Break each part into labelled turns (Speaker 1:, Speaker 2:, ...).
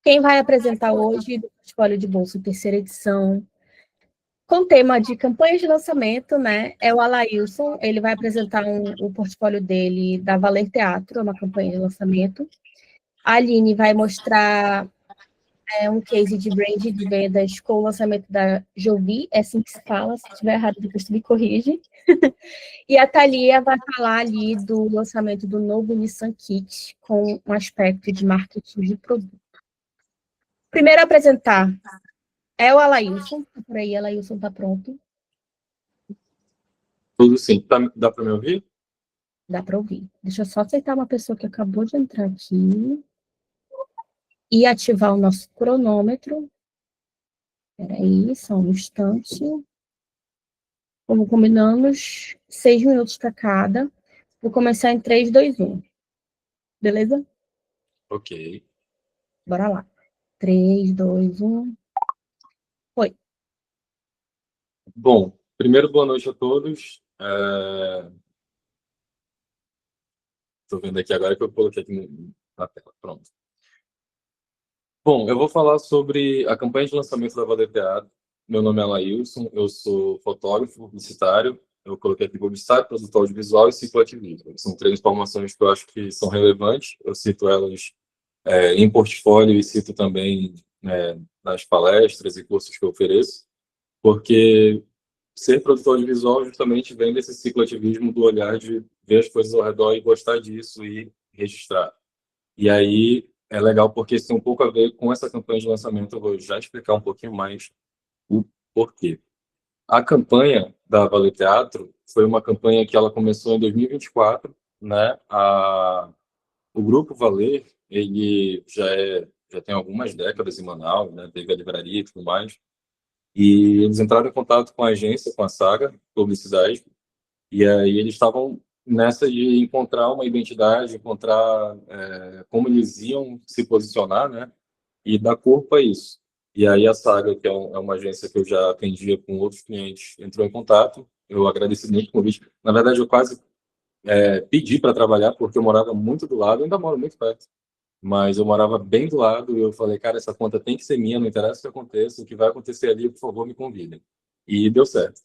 Speaker 1: Quem vai apresentar hoje o portfólio de bolsa terceira edição, com tema de campanha de lançamento, né, é o Alailson. Ele vai apresentar o portfólio dele da Valer Teatro, é uma campanha de lançamento. A Aline vai mostrar um case de brand de vendas com o lançamento da Jovi, é assim que se fala, se estiver errado, depois tu me corrige. E a Thalia vai falar ali do lançamento do novo Nissan Kit, com um aspecto de marketing de produto. Primeiro a apresentar é o Alailson, tá por aí, Alailson tá pronto.
Speaker 2: Tudo sim. Dá para me ouvir?
Speaker 1: Dá para ouvir. Deixa eu só aceitar uma pessoa que acabou de entrar aqui e ativar o nosso cronômetro. Espera aí, só um instante. Como combinamos, 6 minutos para cada. Vou começar em 3, 2, 1. Beleza?
Speaker 2: Ok.
Speaker 1: Bora lá. 3, 2, 1. Foi.
Speaker 2: Bom, primeiro, boa noite a todos. Estou vendo aqui agora que eu coloquei aqui na tela. Pronto. Bom, eu vou falar sobre a campanha de lançamento da Valer Teatro. Meu nome é Alailson, eu sou fotógrafo, publicitário. Eu coloquei aqui publicitário, produtor audiovisual e cicloativista. São três informações que eu acho que são relevantes. Eu cito elas em portfólio e cito também nas palestras e cursos que eu ofereço, porque ser produtor audiovisual justamente vem desse cicloativismo do olhar de ver as coisas ao redor e gostar disso e registrar. E aí é legal porque isso tem um pouco a ver com essa campanha de lançamento. Eu vou já explicar um pouquinho mais o porquê. A campanha da Valer Teatro foi uma campanha que ela começou em 2024, né? O Grupo Valer, ele já tem algumas décadas em Manaus, né? Teve a livraria e tudo mais. E eles entraram em contato com a agência, com a Saga Publicidade, e aí eles estavam nessa de encontrar uma identidade, encontrar como eles iam se posicionar, né? E dar corpo a isso. E aí a Saga, que é uma agência que eu já atendia com outros clientes, entrou em contato. Eu agradeci muito o convite. Na verdade, eu quase pedi para trabalhar, porque eu morava muito do lado, ainda moro muito perto, mas eu morava bem do lado e eu falei, cara, essa conta tem que ser minha, não interessa o que aconteça, o que vai acontecer ali, por favor, me convidem. E deu certo.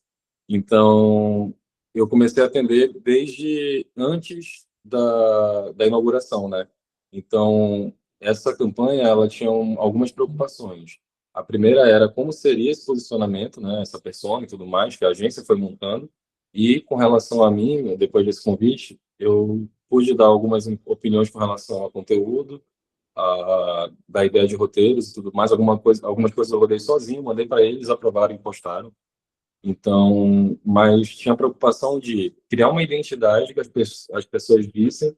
Speaker 2: Então, eu comecei a atender desde antes da inauguração, né? Então, essa campanha, ela tinha algumas preocupações. A primeira era como seria esse posicionamento, né? Essa persona e tudo mais, que a agência foi montando. E com relação a mim, depois desse convite, eu pude dar algumas opiniões com relação ao conteúdo, da ideia de roteiros e tudo mais. Algumas coisas eu rodei sozinho, mandei para eles, aprovaram e postaram. Então, mas tinha a preocupação de criar uma identidade que as pessoas vissem,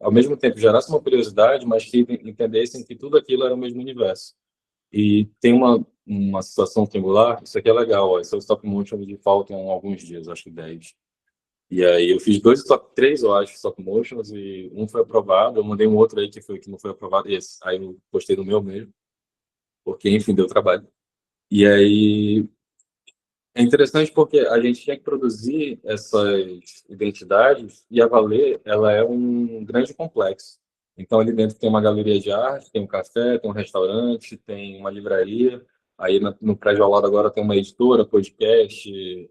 Speaker 2: ao mesmo tempo gerasse uma curiosidade, mas que entendessem que tudo aquilo era o mesmo universo. E tem uma situação triangular, isso aqui é legal, ó, esse é o stop motion de faltam alguns dias, acho que 10. E aí eu fiz três, eu acho, stop motions, e um foi aprovado, eu mandei um outro aí que não foi aprovado, esse. Aí eu postei no meu mesmo, porque, enfim, deu trabalho. E aí é interessante porque a gente tinha que produzir essas identidades e a Valer, ela é um grande complexo. Então, ali dentro tem uma galeria de arte, tem um café, tem um restaurante, tem uma livraria. Aí, no prédio ao lado agora tem uma editora, podcast,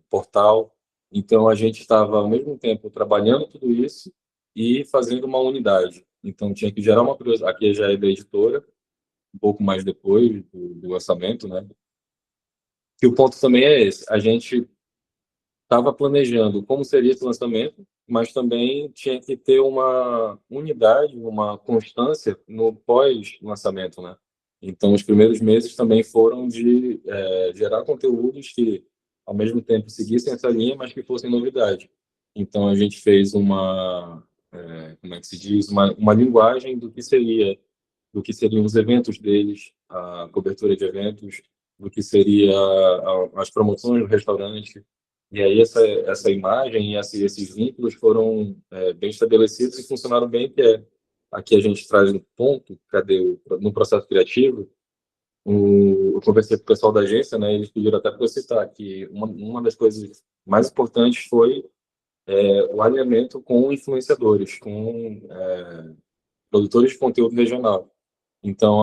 Speaker 2: portal. Então, a gente estava, ao mesmo tempo, trabalhando tudo isso e fazendo uma unidade. Então, tinha que gerar uma curiosidade. Aqui já é da editora, um pouco mais depois do lançamento, né? Que o ponto também é esse. A gente estava planejando como seria esse lançamento, mas também tinha que ter uma unidade, uma constância no pós-lançamento, né? Então, os primeiros meses também foram de gerar conteúdos que, ao mesmo tempo, seguissem essa linha, mas que fossem novidade. Então, a gente fez como é que se diz? Uma linguagem do que seriam os eventos deles, a cobertura de eventos, do que seria as promoções do restaurante. E aí essa imagem e esses vínculos foram bem estabelecidos e funcionaram bem, aqui a gente traz um ponto, no processo criativo, eu conversei com o pessoal da agência, né, eles pediram até para eu citar que uma das coisas mais importantes foi o alinhamento com influenciadores, com produtores de conteúdo regional. Então,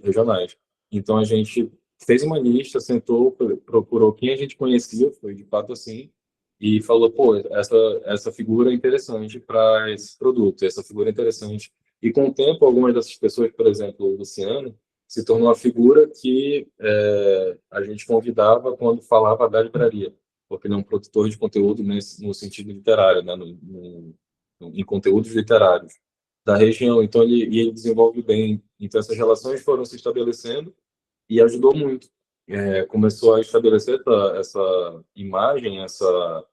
Speaker 2: regionais. Então, a gente fez uma lista, sentou, procurou quem a gente conhecia, foi de fato assim, e falou, pô, essa figura é interessante para esse produto, essa figura é interessante. E com o tempo, algumas dessas pessoas, por exemplo, o Luciano, se tornou a figura que a gente convidava quando falava da livraria, porque ele é um produtor de conteúdo no sentido literário, né, em conteúdos literários da região. Então, ele desenvolve bem. Então, essas relações foram se estabelecendo e ajudou muito. Começou a estabelecer essa imagem, essa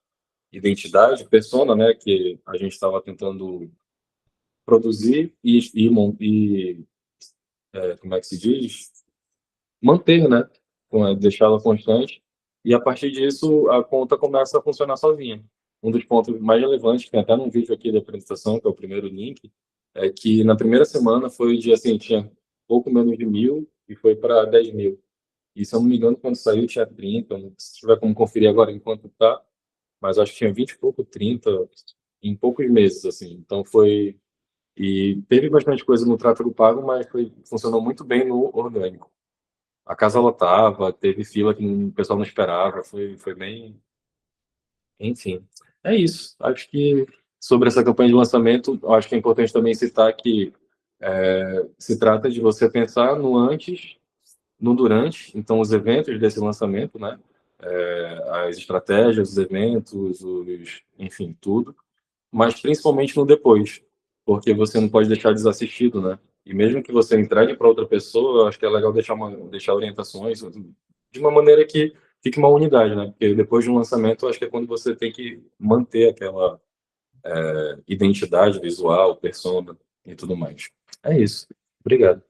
Speaker 2: identidade, persona, né, que a gente estava tentando produzir como é que se diz? Manter, né? Deixá-la constante. E a partir disso, a conta começa a funcionar sozinha. Um dos pontos mais relevantes, que tem até num vídeo aqui da apresentação, que é o primeiro link, é que na primeira semana foi de, assim, tinha pouco menos de 1.000 e foi para 10.000. E se eu não me engano, quando saiu tinha 30, se tiver como conferir agora enquanto tá, mas acho que tinha 20 e pouco, 30, em poucos meses, assim. Então foi... E teve bastante coisa no tráfego pago, mas funcionou muito bem no orgânico. A casa lotava, teve fila que o pessoal não esperava, foi bem. Enfim, é isso. Acho que sobre essa campanha de lançamento, acho que é importante também citar que se trata de você pensar no antes, no durante, então os eventos desse lançamento, né? As estratégias, os eventos, enfim, tudo, mas principalmente no depois, porque você não pode deixar desassistido, né? E mesmo que você entregue para outra pessoa, eu acho que é legal deixar orientações de uma maneira que fique uma unidade, né? Porque depois de um lançamento, eu acho que é quando você tem que manter aquela identidade visual, persona e tudo mais. É isso. Obrigado.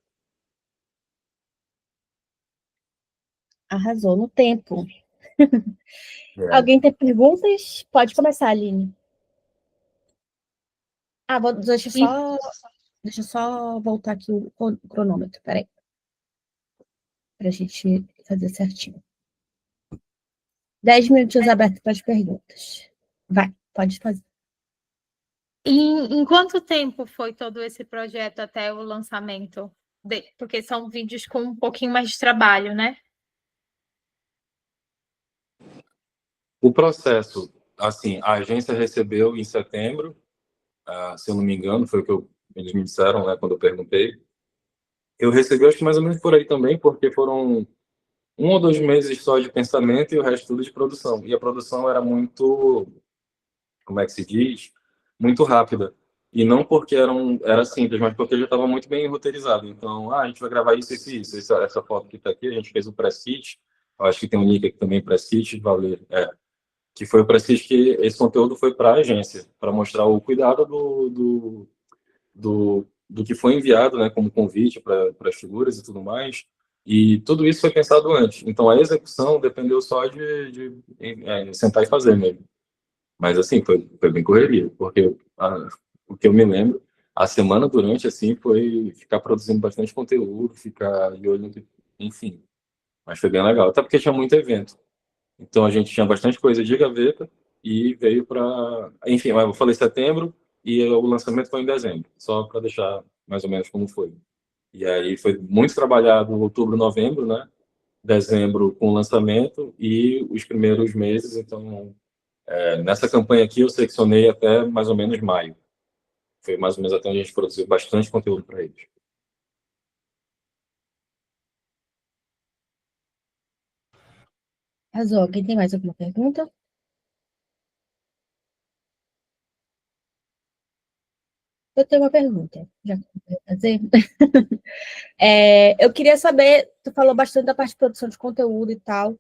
Speaker 1: Arrasou no tempo.
Speaker 2: É.
Speaker 1: Alguém tem perguntas? Pode começar, Aline. Deixa eu só voltar aqui o cronômetro, peraí. Para a gente fazer certinho. 10 minutos abertos para as perguntas. Vai, pode fazer.
Speaker 3: Em quanto tempo foi todo esse projeto até o lançamento? Porque são vídeos com um pouquinho mais de trabalho, né?
Speaker 2: O processo, assim, a agência recebeu em setembro, se eu não me engano, foi o que eles me disseram, né, quando eu perguntei. Eu recebi, acho que mais ou menos por aí também, porque foram 1 ou 2 meses só de pensamento e o resto tudo de produção. E a produção era muito, como é que se diz? Muito rápida. E não porque era simples, mas porque já estava muito bem roteirizado. Então, a gente vai gravar isso, isso, isso. Essa foto que está aqui, a gente fez o press kit. Eu acho que tem um link aqui também, press kit, valeu. Que foi o press kit que esse conteúdo foi para a agência, para mostrar o cuidado do que foi enviado, né, como convite para as figuras e tudo mais. E tudo isso foi pensado antes. Então, a execução dependeu só de sentar e fazer mesmo. Mas, assim, foi bem correria, porque o que eu me lembro, a semana durante, assim, foi ficar produzindo bastante conteúdo, ficar de olho, enfim. Mas foi bem legal, até porque tinha muito evento. Então, a gente tinha bastante coisa de gaveta e veio para... Enfim, eu falei setembro e o lançamento foi em dezembro, só para deixar mais ou menos como foi. E aí foi muito trabalhado outubro, novembro, né? Dezembro com o lançamento e os primeiros meses. Então, nessa campanha aqui eu seccionei até mais ou menos maio. Foi mais ou menos até onde a gente produziu bastante conteúdo para eles.
Speaker 1: Arrasou. Alguém tem mais alguma pergunta? Eu tenho uma pergunta, já que eu vou fazer. Eu queria saber, tu falou bastante da parte de produção de conteúdo e tal.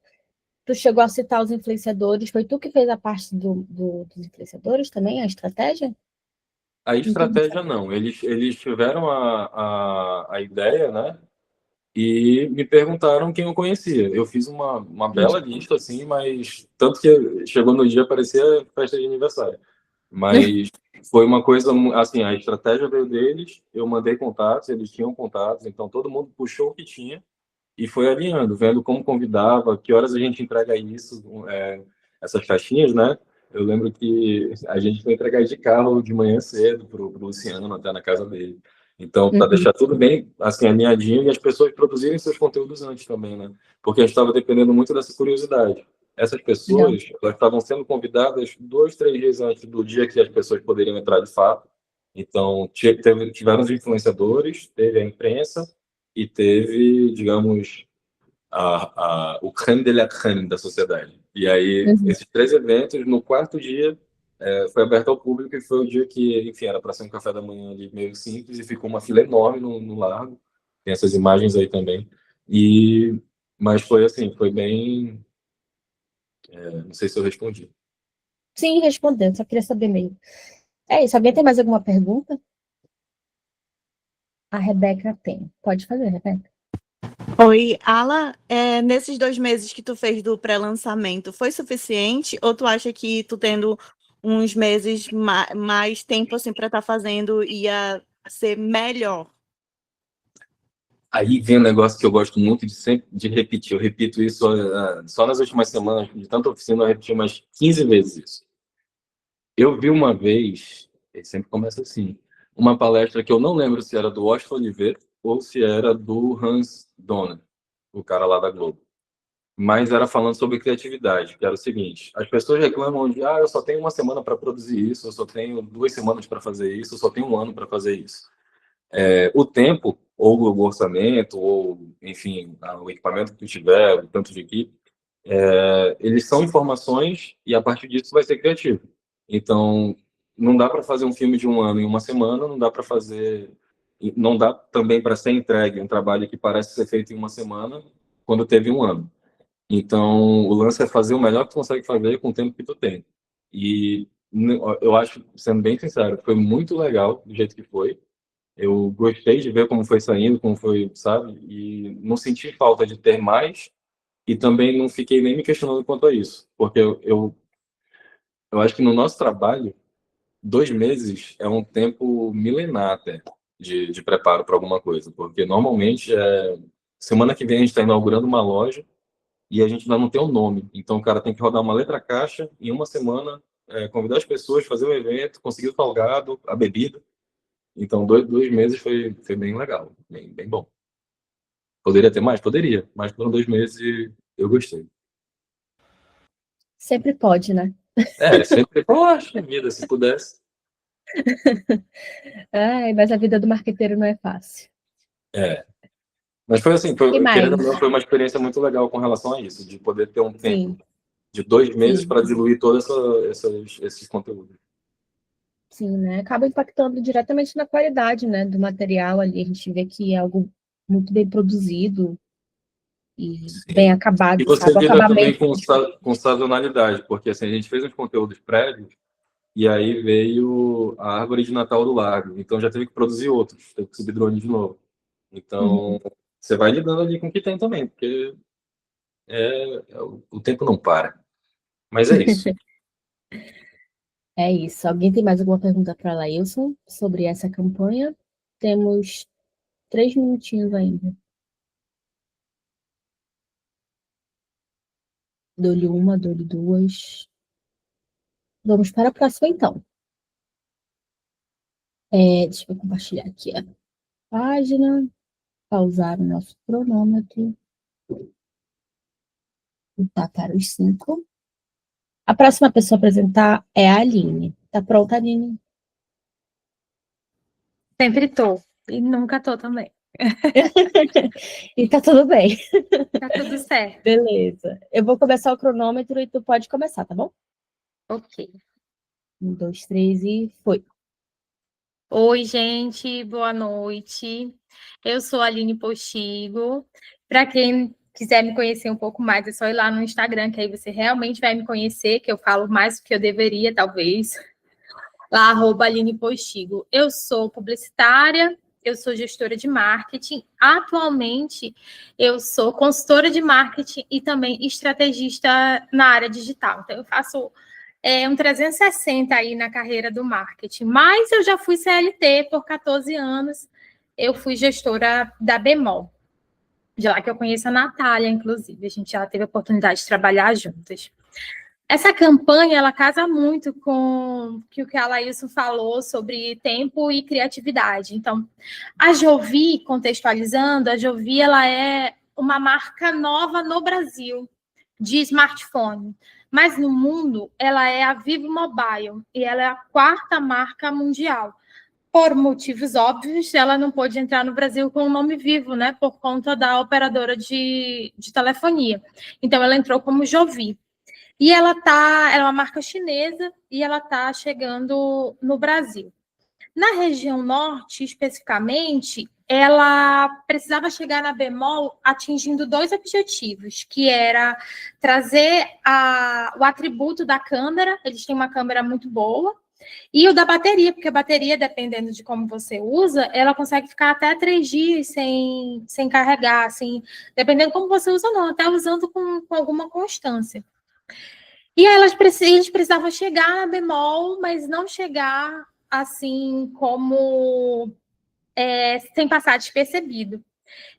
Speaker 1: Tu chegou a citar os influenciadores. Foi tu que fez a parte dos influenciadores também, a estratégia?
Speaker 2: A estratégia não, eles tiveram a ideia, né? E me perguntaram quem eu conhecia. Eu fiz uma bela lista, assim, mas tanto que chegou no dia parecia festa de aniversário. Mas foi uma coisa, assim, a estratégia veio deles, eu mandei contatos, eles tinham contatos, então todo mundo puxou o que tinha e foi alinhando, vendo como convidava, que horas a gente entrega isso, essas caixinhas, né? Eu lembro que a gente foi entregar de carro de manhã cedo pro Luciano, até na casa dele. Então, para deixar tudo bem, assim, alinhadinho, e as pessoas produzirem seus conteúdos antes também, né? Porque a gente estava dependendo muito dessa curiosidade. Essas pessoas, elas estavam sendo convidadas 2, 3 dias antes do dia que as pessoas poderiam entrar de fato. Então, tiveram os influenciadores, teve a imprensa e teve, digamos, o creme de la creme da sociedade. E aí, esses 3 eventos, no quarto dia, foi aberto ao público e foi o dia que, enfim, era para ser um café da manhã ali meio simples e ficou uma fila enorme no largo. Tem essas imagens aí também. Mas foi assim, foi bem... não sei se eu respondi.
Speaker 1: Sim, respondendo, só queria saber mesmo. É isso, alguém tem mais alguma pergunta? A Rebeca tem. Pode fazer, Rebeca.
Speaker 4: Oi, Ala, nesses 2 meses que tu fez do pré-lançamento, foi suficiente? Ou tu acha que tu tendo uns meses mais tempo assim para estar fazendo ia ser melhor?
Speaker 2: Aí vem um negócio que eu gosto muito de repetir. Eu repito isso só nas últimas semanas, de tanta oficina, eu repeti umas 15 vezes isso. Eu vi uma vez, ele sempre começa assim, uma palestra que eu não lembro se era do Washington Oliveira ou se era do Hans Donner, o cara lá da Globo. Mas era falando sobre criatividade, que era o seguinte: as pessoas reclamam de, eu só tenho uma semana para produzir isso, eu só tenho 2 semanas para fazer isso, eu só tenho 1 ano para fazer isso. O tempo, ou o orçamento, ou, enfim, o equipamento que tu tiver, o tanto de equipe, eles são informações e a partir disso vai ser criativo. Então, não dá para fazer um filme de 1 ano em 1 semana, não dá também para ser entregue um trabalho que parece ser feito em 1 semana quando teve 1 ano. Então, o lance é fazer o melhor que tu consegue fazer com o tempo que tu tem. E eu acho, sendo bem sincero, foi muito legal do jeito que foi. Eu gostei de ver como foi saindo, como foi, sabe? E não senti falta de ter mais e também não fiquei nem me questionando quanto a isso. Porque eu acho que no nosso trabalho, 2 meses é um tempo milenar até de preparo para alguma coisa. Porque normalmente, semana que vem a gente está inaugurando uma loja e a gente ainda não tem o nome. Então o cara tem que rodar uma letra caixa em 1 semana, convidar as pessoas, fazer o evento, conseguir o salgado, a bebida. Então 2 meses foi bem legal, bem bom. Poderia ter mais? Poderia, mas foram 2 meses e eu gostei.
Speaker 1: Sempre pode, né?
Speaker 2: Sempre, poxa vida, se pudesse.
Speaker 1: Mas a vida do marqueteiro não é fácil.
Speaker 2: Mas foi assim,
Speaker 1: E mais?
Speaker 2: querendo ou não, foi uma experiência muito legal com relação a isso, de poder ter um tempo
Speaker 1: Sim,
Speaker 2: de 2 meses
Speaker 1: sim.
Speaker 2: para diluir todos esses conteúdos.
Speaker 1: Sim, né? Acaba impactando diretamente na qualidade, né, do material ali. A gente vê que é algo muito bem produzido e bem
Speaker 2: Sim.
Speaker 1: acabado,
Speaker 2: E você
Speaker 1: sabe? O
Speaker 2: lida também
Speaker 1: acabamento.
Speaker 2: com sazonalidade, porque assim, a gente fez uns conteúdos prévios e aí veio a árvore de Natal do Lago, então já teve que produzir outros, teve que subir drone de novo. Então, você vai lidando ali com o que tem também, porque o tempo não para. Mas é isso.
Speaker 1: É isso. Alguém tem mais alguma pergunta para a Lailson sobre essa campanha? Temos 3 minutinhos ainda. Dou-lhe uma, dou-lhe 2. Vamos para a próxima, então. Deixa eu compartilhar aqui a página, pausar o nosso cronômetro. Tá para os 5. A próxima pessoa a apresentar é a Aline. Tá pronta, Aline?
Speaker 3: Sempre tô. E nunca tô também.
Speaker 1: E tá tudo bem.
Speaker 3: Tá tudo certo.
Speaker 1: Beleza. Eu vou começar o cronômetro e tu pode começar, tá bom?
Speaker 3: Ok.
Speaker 1: 1, 2, 3 e foi.
Speaker 3: Oi, gente, boa noite. Eu sou a Aline Postigo. Para quem quiser me conhecer um pouco mais, é só ir lá no Instagram, que aí você realmente vai me conhecer, que eu falo mais do que eu deveria, talvez. Lá, @Aline Postigo. Eu sou publicitária, eu sou gestora de marketing. Atualmente, eu sou consultora de marketing e também estrategista na área digital. Então, eu faço um 360 aí na carreira do marketing. Mas eu já fui CLT por 14 anos. Eu fui gestora da Bemol. De lá que eu conheço a Natália, inclusive. A gente já teve a oportunidade de trabalhar juntas. Essa campanha, ela casa muito com o que a Laílson falou sobre tempo e criatividade. Então, a Jovi, contextualizando, a Jovi, ela é uma marca nova no Brasil, de smartphone. Mas no mundo, ela é a Vivo Mobile, e ela é a 4ª marca mundial. Por motivos óbvios, ela não pôde entrar no Brasil com o nome Vivo, né? Por conta da operadora de telefonia. Então, ela entrou como Jovi. E ela é uma marca chinesa e ela está chegando no Brasil. Na região norte, especificamente, ela precisava chegar na Bemol atingindo 2 objetivos, que era trazer o atributo da câmera, eles têm uma câmera muito boa, e o da bateria, porque a bateria, dependendo de como você usa, ela consegue ficar até 3 dias sem carregar, assim, dependendo como você usa, não, até usando com alguma constância. E aí eles precisavam chegar na Bemol, mas não chegar assim como sem passar despercebido.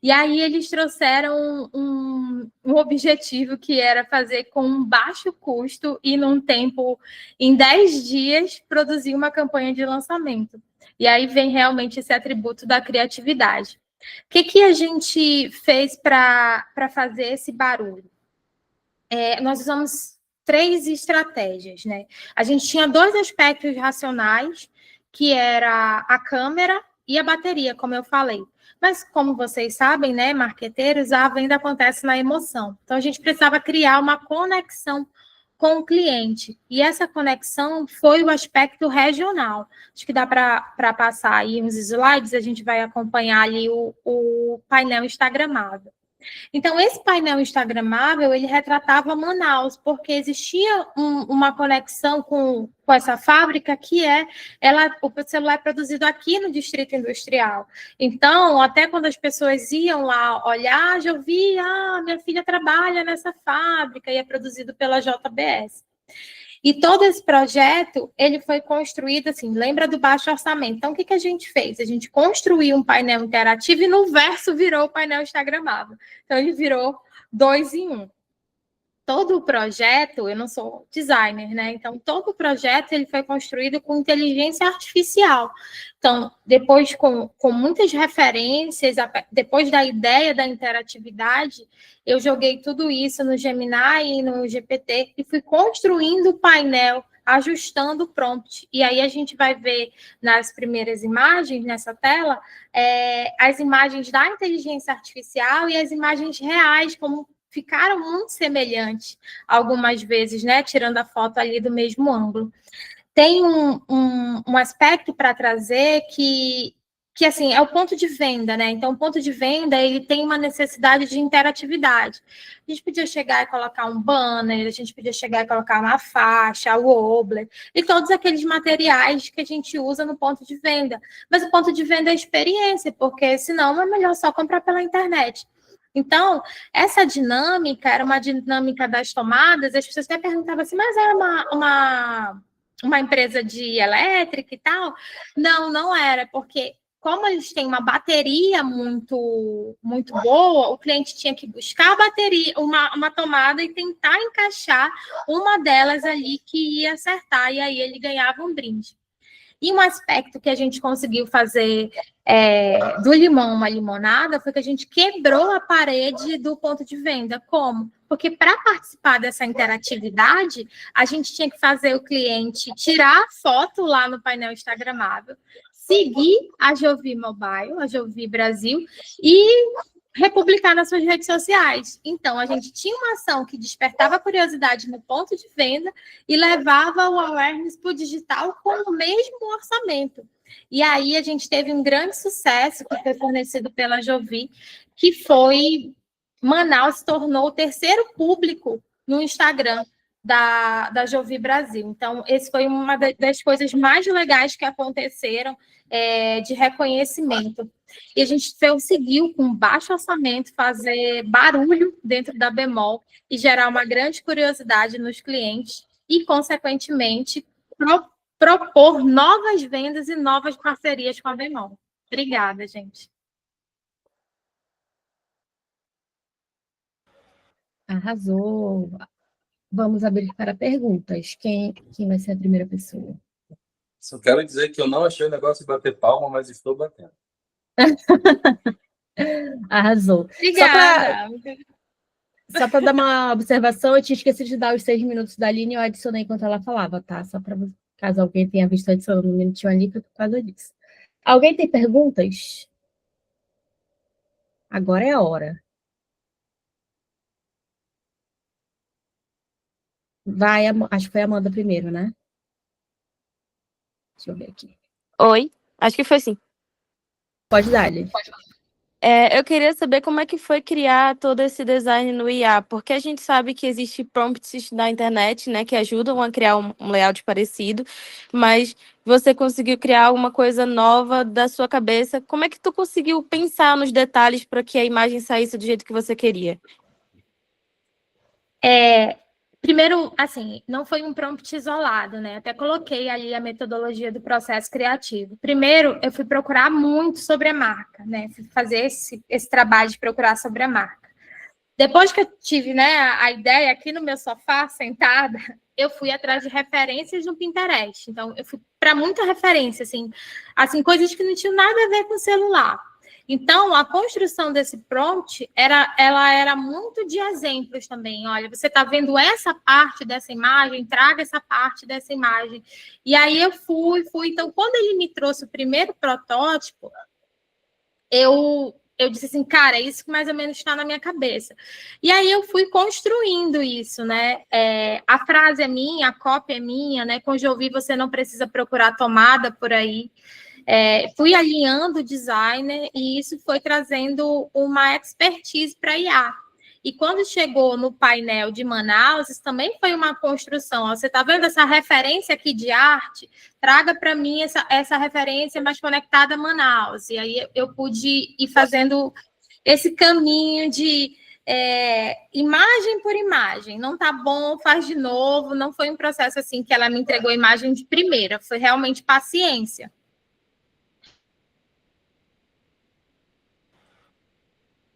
Speaker 3: E aí eles trouxeram um objetivo que era fazer com um baixo custo e num tempo, em 10 dias, produzir uma campanha de lançamento. E aí vem realmente esse atributo da criatividade. O que a gente fez para fazer esse barulho? Nós usamos 3 estratégias, né? A gente tinha 2 aspectos racionais, que era a câmera e a bateria, como eu falei. Mas, como vocês sabem, né, marqueteiros, a venda acontece na emoção. Então, a gente precisava criar uma conexão com o cliente. E essa conexão foi o aspecto regional. Acho que dá para passar aí uns slides, a gente vai acompanhar ali o painel instagramável. Então, esse painel instagramável, ele retratava Manaus, porque existia uma conexão com essa fábrica que o celular é produzido aqui no Distrito Industrial. Então, até quando as pessoas iam lá olhar, já vi, minha filha trabalha nessa fábrica e é produzido pela JBS. E todo esse projeto, ele foi construído assim, lembra do baixo orçamento. Então, o que a gente fez? A gente construiu um painel interativo e no verso virou o painel instagramável. Então, ele virou 2 em 1. Todo o projeto, eu não sou designer, né? Então, todo o projeto ele foi construído com inteligência artificial. Então, depois com muitas referências, depois da ideia da interatividade, eu joguei tudo isso no Gemini e no GPT e fui construindo o painel, ajustando o prompt. E aí a gente vai ver nas primeiras imagens, nessa tela, as imagens da inteligência artificial e as imagens reais, como ficaram muito semelhantes algumas vezes, né? Tirando a foto ali do mesmo ângulo. Tem um aspecto para trazer que assim, é o ponto de venda, né? Então, o ponto de venda, ele tem uma necessidade de interatividade. A gente podia chegar e colocar um banner, a gente podia chegar e colocar uma faixa, o wobbler, e todos aqueles materiais que a gente usa no ponto de venda. Mas o ponto de venda é experiência, porque senão é melhor só comprar pela internet. Então, essa dinâmica era uma dinâmica das tomadas, as pessoas até perguntavam assim, mas era uma empresa de elétrica e tal? Não, não era, porque como eles têm uma bateria muito, muito boa, o cliente tinha que buscar a bateria, uma tomada e tentar encaixar uma delas ali que ia acertar, e aí ele ganhava um brinde. E um aspecto que a gente conseguiu fazer do limão uma limonada foi que a gente quebrou a parede do ponto de venda. Como? Porque para participar dessa interatividade, a gente tinha que fazer o cliente tirar a foto lá no painel instagramável, seguir a Jovi Mobile, a Jovi Brasil, e republicar nas suas redes sociais. Então, a gente tinha uma ação que despertava curiosidade no ponto de venda e levava o awareness para o digital com o mesmo orçamento. E aí a gente teve um grande sucesso que foi fornecido pela Jovi, que foi Manaus se tornou o 3º público no Instagram da Jovi Brasil. Então, esse foi uma das coisas mais legais que aconteceram de reconhecimento. E a gente conseguiu, com baixo orçamento, fazer barulho dentro da Bemol e gerar uma grande curiosidade nos clientes e, consequentemente, propor novas vendas e novas parcerias com a Bemol. Obrigada, gente.
Speaker 1: Arrasou. vamos abrir para perguntas. Quem vai ser a primeira pessoa?
Speaker 2: Só quero dizer que eu não achei o negócio de bater palma, mas estou batendo.
Speaker 1: Arrasou.
Speaker 3: Obrigada.
Speaker 1: Só para dar uma observação, eu tinha esquecido de dar os 6 minutos da Aline, eu adicionei enquanto ela falava, tá? Só para caso alguém tenha visto adicionando um minutinho ali, foi por causa disso. Alguém tem perguntas? Agora é a hora. Vai, acho que foi a Amanda primeiro, né? Deixa eu ver aqui.
Speaker 5: Oi, acho que foi sim.
Speaker 1: Pode dar, Aline.
Speaker 5: Eu queria saber como é que foi criar todo esse design no IA, porque a gente sabe que existe prompts na internet, né, que ajudam a criar um layout parecido, mas você conseguiu criar alguma coisa nova da sua cabeça. Como é que tu conseguiu pensar nos detalhes para que a imagem saísse do jeito que você queria?
Speaker 3: Primeiro, assim, não foi um prompt isolado, né? Até coloquei ali a metodologia do processo criativo. Primeiro, eu fui procurar muito sobre a marca, né? Fui fazer esse trabalho de procurar sobre a marca. Depois que eu tive, né, a ideia aqui no meu sofá, sentada, eu fui atrás de referências no Pinterest. Então, eu fui para muita referência, assim, coisas que não tinham nada a ver com o celular. Então, a construção desse prompt, ela era muito de exemplos também. Olha, você está vendo essa parte dessa imagem, traga essa parte dessa imagem. E aí eu fui. Então, quando ele me trouxe o primeiro protótipo, eu disse assim, cara, é isso que mais ou menos está na minha cabeça. E aí eu fui construindo isso, né? A frase é minha, a cópia é minha, né? Com Jovi você não precisa procurar tomada por aí. Fui alinhando o designer e isso foi trazendo uma expertise para IA. E quando chegou no painel de Manaus, isso também foi uma construção. Você está vendo essa referência aqui de arte? Traga para mim essa referência mais conectada a Manaus. E aí eu pude ir fazendo esse caminho de imagem por imagem. Não tá bom, faz de novo. Não foi um processo assim que ela me entregou a imagem de primeira. Foi realmente paciência.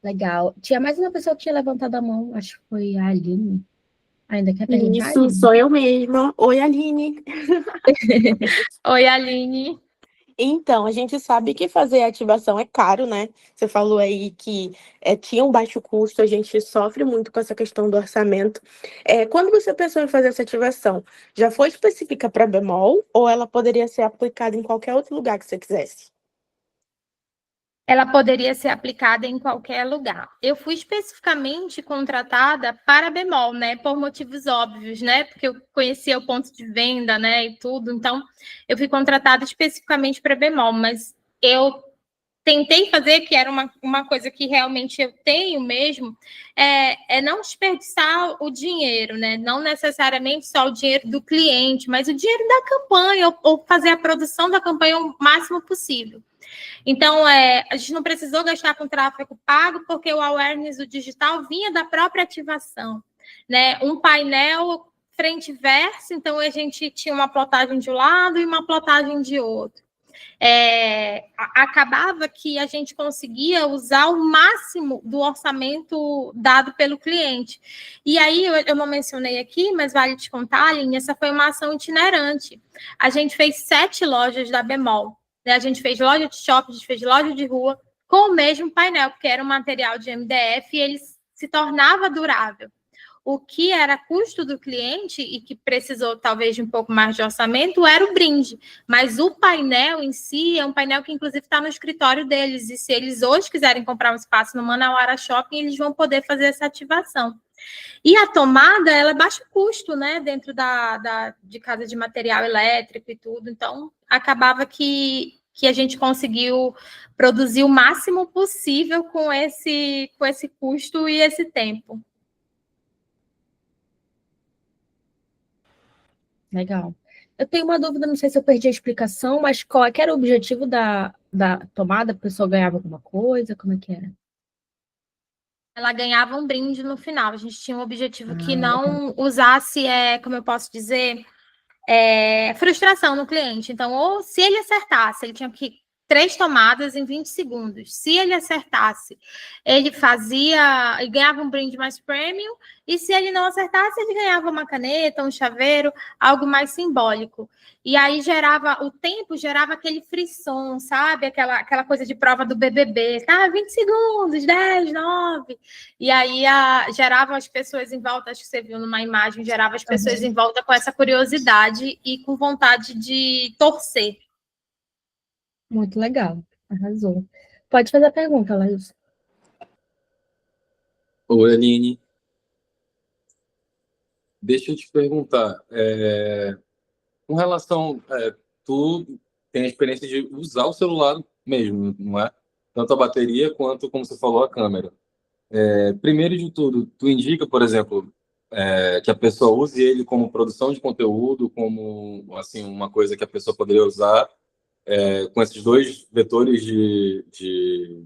Speaker 1: Legal. Tinha mais uma pessoa que tinha levantado a mão, acho que foi a Aline. Ainda quer perguntar?
Speaker 6: Isso,
Speaker 1: Aline?
Speaker 6: sou eu mesma. Oi, Aline.
Speaker 3: Oi, Aline.
Speaker 6: Então, a gente sabe que fazer ativação é caro, né? Você falou aí que tinha um baixo custo, a gente sofre muito com essa questão do orçamento. Quando você pensou em fazer essa ativação, já foi específica para bemol ou ela poderia ser aplicada em qualquer outro lugar que você quisesse?
Speaker 3: Ela poderia ser aplicada em qualquer lugar. Eu fui especificamente contratada para bemol, né? Por motivos óbvios, né? Porque eu conhecia o ponto de venda, né? E tudo. Então, eu fui contratada especificamente para bemol, mas eu tentei fazer, que era uma coisa que realmente eu tenho mesmo, não desperdiçar o dinheiro, né? Não necessariamente só o dinheiro do cliente, mas o dinheiro da campanha, ou fazer a produção da campanha o máximo possível. Então, a gente não precisou gastar com tráfego pago, porque o awareness do digital vinha da própria ativação, né? Um painel frente e verso, então a gente tinha uma plotagem de um lado e uma plotagem de outro. Acabava que a gente conseguia usar o máximo do orçamento dado pelo cliente. E aí, eu não mencionei aqui, mas vale te contar, Aline, essa foi uma ação itinerante. A gente fez 7 lojas da Bemol. A gente fez loja de shopping, a gente fez loja de rua, com o mesmo painel, porque era um material de MDF e ele se tornava durável. O que era custo do cliente e que precisou talvez de um pouco mais de orçamento era o brinde, mas o painel em si é um painel que inclusive está no escritório deles, e se eles hoje quiserem comprar um espaço no Manauara Shopping, eles vão poder fazer essa ativação. E a tomada, ela é baixo custo, né, dentro de casa de material elétrico e tudo, então acabava que a gente conseguiu produzir o máximo possível com esse custo e esse tempo.
Speaker 1: Legal. Eu tenho uma dúvida, não sei se eu perdi a explicação, mas qual é que era o objetivo da tomada? A pessoa ganhava alguma coisa? Como é que era?
Speaker 3: Ela ganhava um brinde no final. A gente tinha um objetivo que não usasse, como eu posso dizer, frustração no cliente. Então, ou se ele acertasse, ele tinha que 3 tomadas em 20 segundos. Se ele acertasse, ele fazia e ganhava um brinde mais premium, e se ele não acertasse, ele ganhava uma caneta, um chaveiro, algo mais simbólico. E aí o tempo gerava aquele frisson, sabe? Aquela coisa de prova do BBB. 20 segundos, 10, 9. E aí gerava as pessoas em volta, acho que você viu numa imagem, gerava as pessoas em volta com essa curiosidade e com vontade de torcer.
Speaker 1: Muito legal. Arrasou. Pode fazer a pergunta, Laís.
Speaker 2: Oi, Aline. Deixa eu te perguntar, com relação, tu tem a experiência de usar o celular mesmo, não é? Tanto a bateria quanto, como você falou, a câmera. Primeiro de tudo, tu indica, por exemplo, que a pessoa use ele como produção de conteúdo, como assim uma coisa que a pessoa poderia usar com esses dois vetores de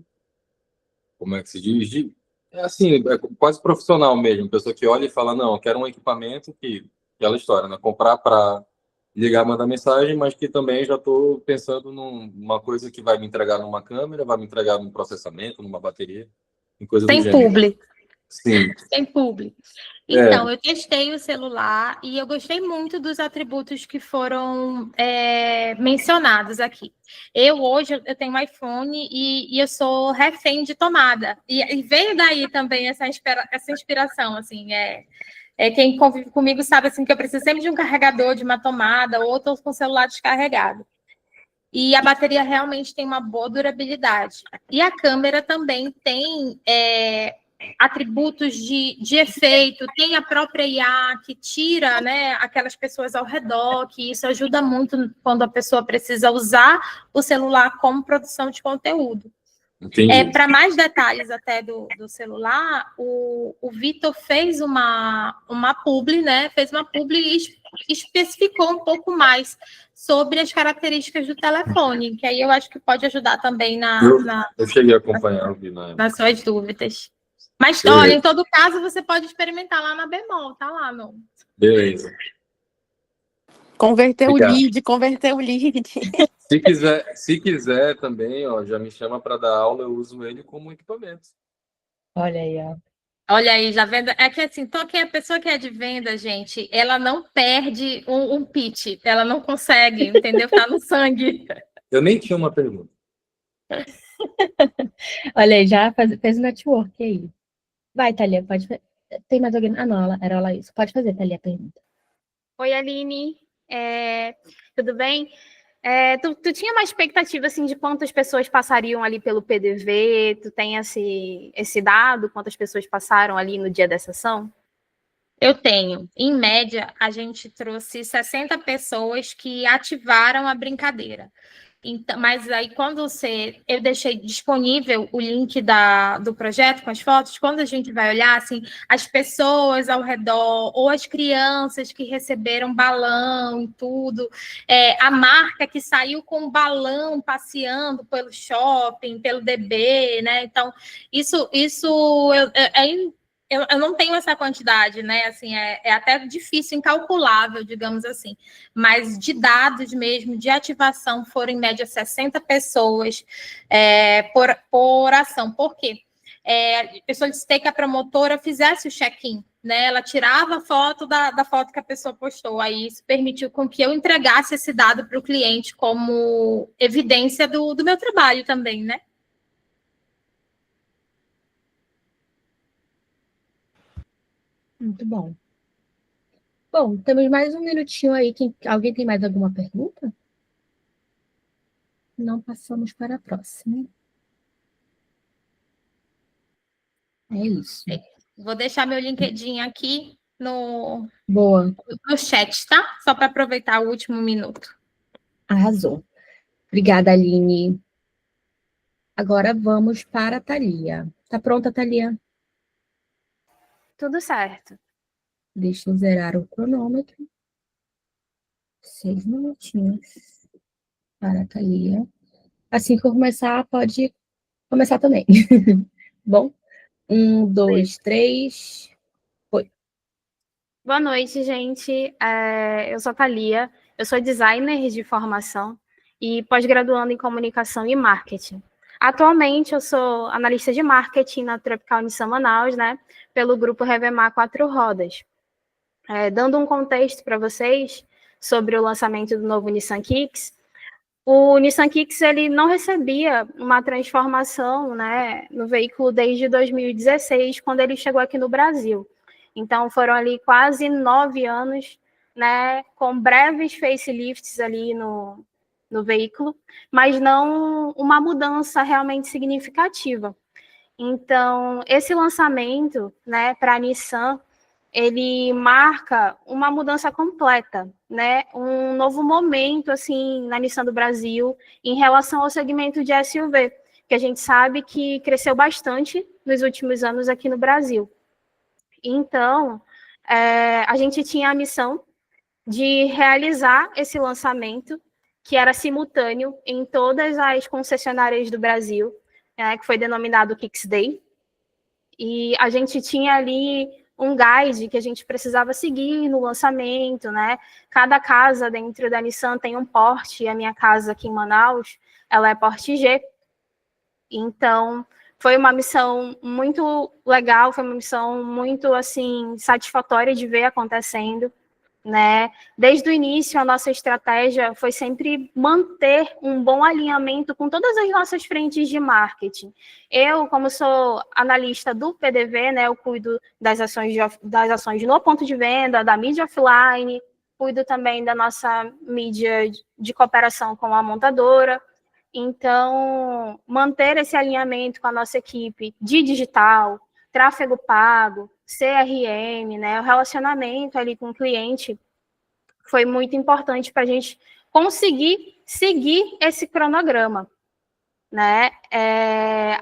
Speaker 2: como é que se diz? Assim, é quase profissional mesmo, pessoa que olha e fala, não, eu quero um equipamento que, aquela história, né? Comprar para ligar, mandar mensagem, mas que também já estou pensando numa coisa que vai me entregar numa câmera, vai me entregar num processamento, numa bateria, em coisa do
Speaker 3: Sem
Speaker 2: gênero.
Speaker 3: publi.
Speaker 2: Sim.
Speaker 3: Sem publi. Então, eu testei o celular e eu gostei muito dos atributos que foram mencionados aqui. Hoje eu tenho um iPhone e eu sou refém de tomada. E veio daí também essa inspiração, assim, quem convive comigo sabe assim, que eu preciso sempre de um carregador, de uma tomada, ou estou com o celular descarregado. E a bateria realmente tem uma boa durabilidade. E a câmera também tem atributos de efeito, tem a própria IA que tira, né, aquelas pessoas ao redor, que isso ajuda muito quando a pessoa precisa usar o celular como produção de conteúdo. Para mais detalhes até do celular, o Vitor fez uma publi, né? Fez uma publi e especificou um pouco mais sobre as características do telefone, que aí eu acho que pode ajudar também
Speaker 2: eu cheguei a acompanhar,
Speaker 3: nas suas dúvidas. Mas, olha, em todo caso, você pode experimentar lá na Bemol, tá lá, não?
Speaker 2: Beleza.
Speaker 6: Converter
Speaker 2: Obrigado.
Speaker 6: o lead.
Speaker 2: Se quiser também, ó, já me chama para dar aula, eu uso ele como equipamento.
Speaker 1: Olha aí, ó.
Speaker 3: Olha aí, já venda. É que assim, a pessoa que é de venda, gente, ela não perde um pitch, ela não consegue, entendeu? Tá no sangue.
Speaker 2: Eu nem tinha uma pergunta.
Speaker 1: Olha aí, já fez o network aí. Vai, Thalia, pode fazer. Tem mais alguém? Ah, não, era ela isso. Pode fazer, Thalia, a pergunta.
Speaker 7: Oi, Aline. Tudo bem? Tu tinha uma expectativa assim, de quantas pessoas passariam ali pelo PDV? Tu tem esse dado? Quantas pessoas passaram ali no dia dessa ação?
Speaker 3: Eu tenho. Em média, a gente trouxe 60 pessoas que ativaram a brincadeira. Então, mas aí, eu deixei disponível o link do projeto com as fotos, quando a gente vai olhar, assim, as pessoas ao redor, ou as crianças que receberam balão e tudo, a marca que saiu com o balão passeando pelo shopping, pelo DB, né? Então, isso eu não tenho essa quantidade, né? Assim, é até difícil, incalculável, digamos assim. Mas de dados mesmo, de ativação, foram em média 60 pessoas por ação. Por quê? Eu solicitei que a promotora fizesse o check-in, né? Ela tirava a foto da foto que a pessoa postou. Aí isso permitiu com que eu entregasse esse dado para o cliente como evidência do meu trabalho também, né?
Speaker 1: Muito bom. Bom, temos mais um minutinho aí. Alguém tem mais alguma pergunta? Não, passamos para a próxima. É isso.
Speaker 3: Vou deixar meu LinkedIn aqui no chat, tá? Só para aproveitar o último minuto.
Speaker 1: Arrasou. Obrigada, Aline. Agora vamos para a Thalia. Tá pronta, Thalia?
Speaker 7: Tudo certo.
Speaker 1: Deixa eu zerar o cronômetro. 6 minutinhos para a Thalia. Assim que eu começar, pode começar também. Bom? 1, 2, 3. Foi.
Speaker 7: Boa noite, gente. Eu sou a Thalia, eu sou designer de formação e pós-graduando em comunicação e marketing. Atualmente, eu sou analista de marketing na Tropical Nissan Manaus, né, pelo grupo Revemar 4 Rodas. Dando um contexto para vocês sobre o lançamento do novo Nissan Kicks, o Nissan Kicks ele não recebia uma transformação, né, no veículo desde 2016, quando ele chegou aqui no Brasil. Então, foram ali quase 9 anos, né, com breves facelifts ali no veículo, mas não uma mudança realmente significativa. Então, esse lançamento, né, para a Nissan, ele marca uma mudança completa, né? Um novo momento, assim, na Nissan do Brasil, em relação ao segmento de SUV, que a gente sabe que cresceu bastante nos últimos anos aqui no Brasil. Então, a gente tinha a missão de realizar esse lançamento, que era simultâneo em todas as concessionárias do Brasil, que foi denominado Kicks Day. E a gente tinha ali um guide que a gente precisava seguir no lançamento, né? Cada casa dentro da Nissan tem um porte, a minha casa aqui em Manaus, ela é porte G. Então, foi uma missão muito legal, foi uma missão muito, assim, satisfatória de ver acontecendo, né? Desde o início, a nossa estratégia foi sempre manter um bom alinhamento com todas as nossas frentes de marketing. Eu, como sou analista do PDV, né, eu cuido das ações no ponto de venda, da mídia offline, cuido também da nossa mídia de cooperação com a montadora. Então, manter esse alinhamento com a nossa equipe de digital, tráfego pago, CRM, né, o relacionamento ali com o cliente foi muito importante para a gente conseguir seguir esse cronograma, né?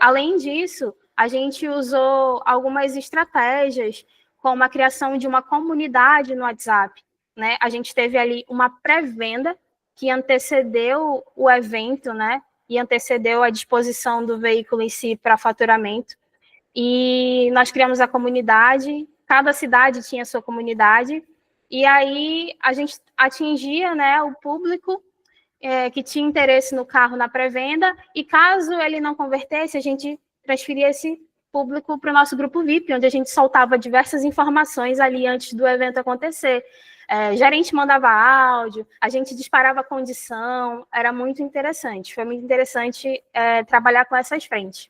Speaker 7: Além disso, a gente usou algumas estratégias, como a criação de uma comunidade no WhatsApp, né? A gente teve ali uma pré-venda que antecedeu o evento, né? E antecedeu a disposição do veículo em si para faturamento. E nós criamos a comunidade, cada cidade tinha sua comunidade, e aí a gente atingia, né, o público que tinha interesse no carro na pré-venda, e caso ele não convertesse, a gente transferia esse público para o nosso grupo VIP, onde a gente soltava diversas informações ali antes do evento acontecer. Gerente mandava áudio, a gente disparava condição, era muito interessante, foi muito interessante trabalhar com essas frentes.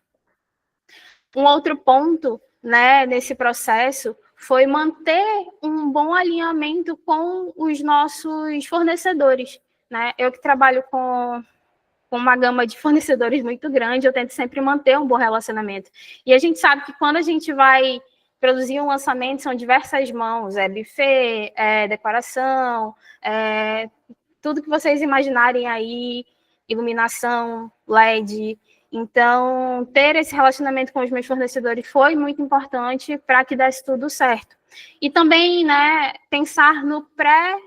Speaker 7: Um outro ponto, né, nesse processo foi manter um bom alinhamento com os nossos fornecedores, né? Eu que trabalho com uma gama de fornecedores muito grande, eu tento sempre manter um bom relacionamento. E a gente sabe que quando a gente vai produzir um lançamento, são diversas mãos, buffet, decoração, tudo que vocês imaginarem aí, iluminação, LED. Então, ter esse relacionamento com os meus fornecedores foi muito importante para que desse tudo certo. E também, né, pensar no pré,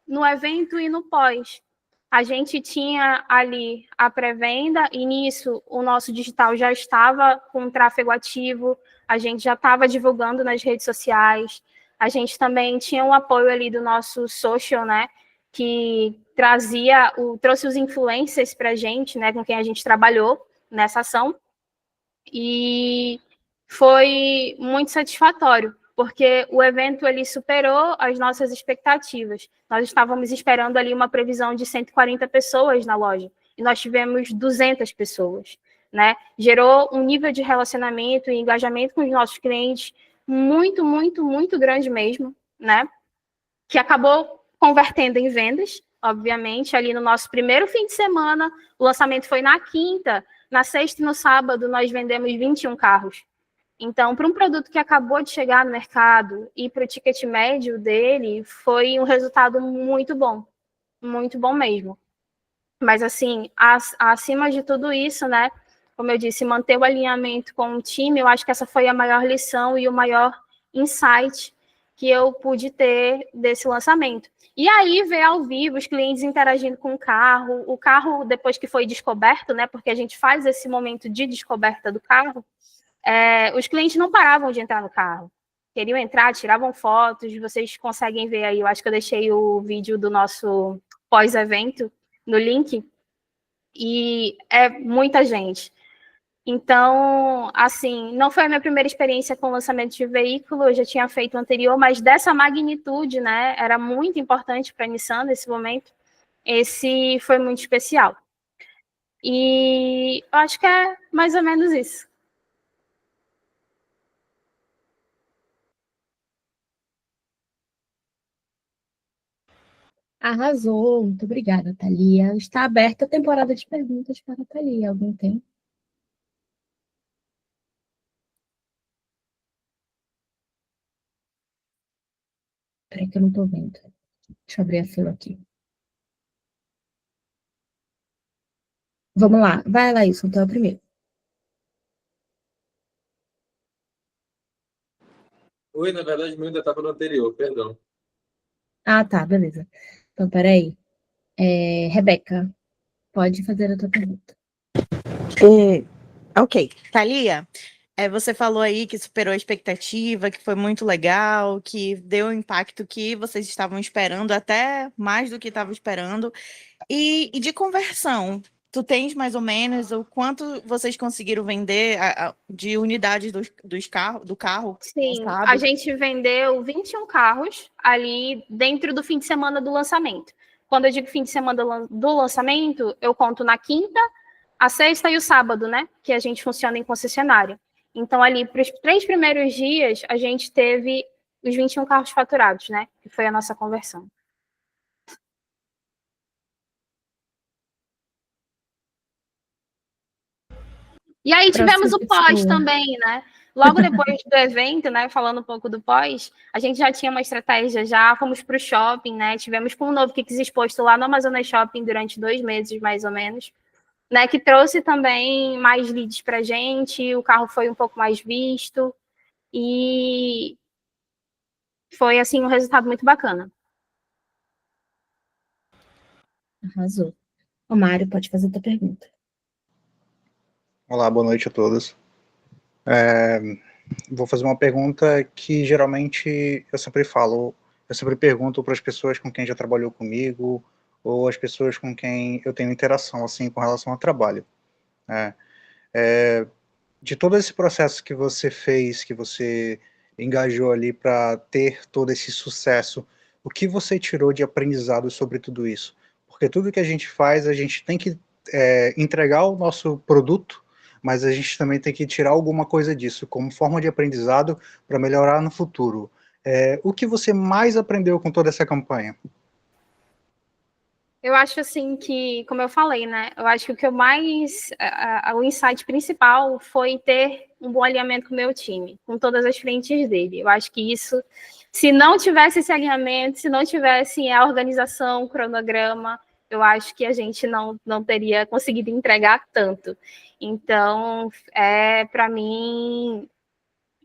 Speaker 7: no evento e no pós. A gente tinha ali a pré-venda, e nisso o nosso digital já estava com tráfego ativo, a gente já estava divulgando nas redes sociais, a gente também tinha o apoio ali do nosso social, né, que trouxe os influencers para a gente, né, com quem a gente trabalhou nessa ação, e foi muito satisfatório, porque o evento ele superou as nossas expectativas. Nós estávamos esperando ali uma previsão de 140 pessoas na loja, e nós tivemos 200 pessoas, né? Gerou um nível de relacionamento e engajamento com os nossos clientes muito, muito, muito grande mesmo, né? Que acabou convertendo em vendas, obviamente, ali no nosso primeiro fim de semana. O lançamento foi na quinta, na sexta e no sábado nós vendemos 21 carros. Então, para um produto que acabou de chegar no mercado e para o ticket médio dele, foi um resultado muito bom mesmo. Mas, assim, acima de tudo isso, né, como eu disse, manter o alinhamento com o time, eu acho que essa foi a maior lição e o maior insight que eu pude ter desse lançamento. E aí, ver ao vivo os clientes interagindo com o carro depois que foi descoberto, né, porque a gente faz esse momento de descoberta do carro, os clientes não paravam de entrar no carro. Queriam entrar, tiravam fotos, vocês conseguem ver aí, eu acho que eu deixei o vídeo do nosso pós-evento no link. e é muita gente. Então, assim, não foi a minha primeira experiência com lançamento de veículo, eu já tinha feito o anterior, mas dessa magnitude, né, era muito importante para a Nissan nesse momento. Esse foi muito especial. E eu acho que é mais ou menos isso.
Speaker 1: Arrasou, muito obrigada, Thalia. Está aberta a temporada de perguntas para a Thalia. Alguém tem? Peraí que eu não estou vendo. Deixa eu abrir a fila aqui. Vamos lá. Vai, Laílson, tu é o primeiro.
Speaker 2: Oi, na verdade, meu ainda estava no anterior, perdão.
Speaker 1: Ah, tá, beleza. Então, peraí. Rebeca, pode fazer a tua pergunta.
Speaker 4: Ok, Thalia, você falou aí que superou a expectativa, que foi muito legal, que deu o impacto que vocês estavam esperando, até mais do que estavam esperando. E de conversão, tu tens mais ou menos o quanto vocês conseguiram vender de unidades do carro
Speaker 7: Sim, a
Speaker 4: lançado?
Speaker 7: gente vendeu 21 carros ali dentro do fim de semana do lançamento. Quando eu digo fim de semana do lançamento, eu conto na quinta, a sexta e o sábado, né? Que a gente funciona em concessionária. Então, ali, para os 3 primeiros dias, a gente teve os 21 carros faturados, né? Que foi a nossa conversão. E aí tivemos o pós também, né? Logo depois do evento, né? Falando um pouco do pós, a gente já tinha uma estratégia, já fomos para o shopping, né? Tivemos com um novo Kicks exposto lá no Amazonas Shopping durante 2 meses, mais ou menos, né? Que trouxe também mais leads para a gente, o carro foi um pouco mais visto e foi, assim, um resultado muito bacana.
Speaker 1: Arrasou. O Mário, pode fazer a tua pergunta.
Speaker 8: Olá, boa noite a todos. Vou fazer uma pergunta que geralmente eu sempre pergunto para as pessoas com quem já trabalhou comigo ou as pessoas com quem eu tenho interação, assim, com relação ao trabalho. De todo esse processo que você fez, que você engajou ali para ter todo esse sucesso, o que você tirou de aprendizado sobre tudo isso? Porque tudo que a gente faz, a gente tem que entregar o nosso produto, mas a gente também tem que tirar alguma coisa disso, como forma de aprendizado para melhorar no futuro. O que você mais aprendeu com toda essa campanha?
Speaker 7: Eu acho, assim, que, como eu falei, né? Eu acho que o que eu mais... o insight principal foi ter um bom alinhamento com o meu time, com todas as frentes dele. Eu acho que isso, se não tivesse esse alinhamento, se não tivesse a organização, o cronograma, eu acho que a gente não teria conseguido entregar tanto. Então, para mim,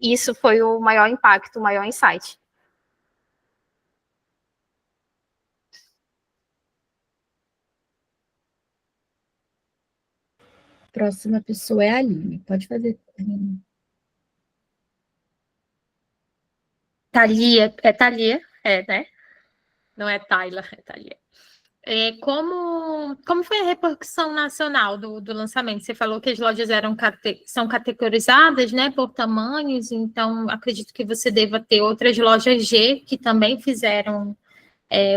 Speaker 7: isso foi o maior impacto, o maior insight.
Speaker 1: Próxima pessoa é a Aline. Pode fazer, Aline.
Speaker 3: Thalia, né? Não é Tayla, é Thalia. Como foi a repercussão nacional do lançamento? Você falou que as lojas são categorizadas, né, por tamanhos, então acredito que você deva ter outras lojas G que também fizeram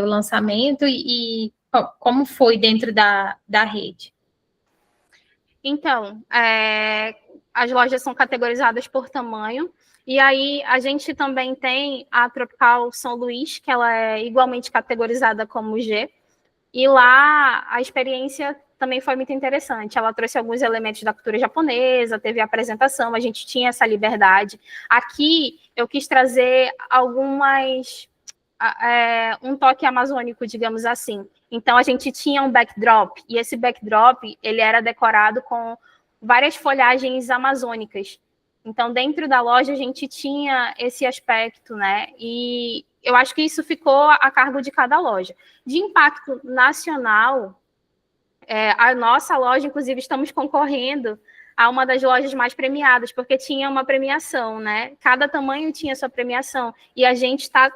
Speaker 3: o lançamento e como foi dentro da rede?
Speaker 7: Então, as lojas são categorizadas por tamanho, e aí a gente também tem a Tropical São Luís, que ela é igualmente categorizada como G, e lá a experiência também foi muito interessante. Ela trouxe alguns elementos da cultura japonesa, teve a apresentação, a gente tinha essa liberdade. Aqui eu quis trazer um toque amazônico, digamos assim. Então a gente tinha um backdrop, e esse backdrop ele era decorado com várias folhagens amazônicas. Então dentro da loja a gente tinha esse aspecto, né? E eu acho que isso ficou a cargo de cada loja. De impacto nacional, a nossa loja, inclusive, estamos concorrendo a uma das lojas mais premiadas, porque tinha uma premiação, né? Cada tamanho tinha sua premiação. E a gente tá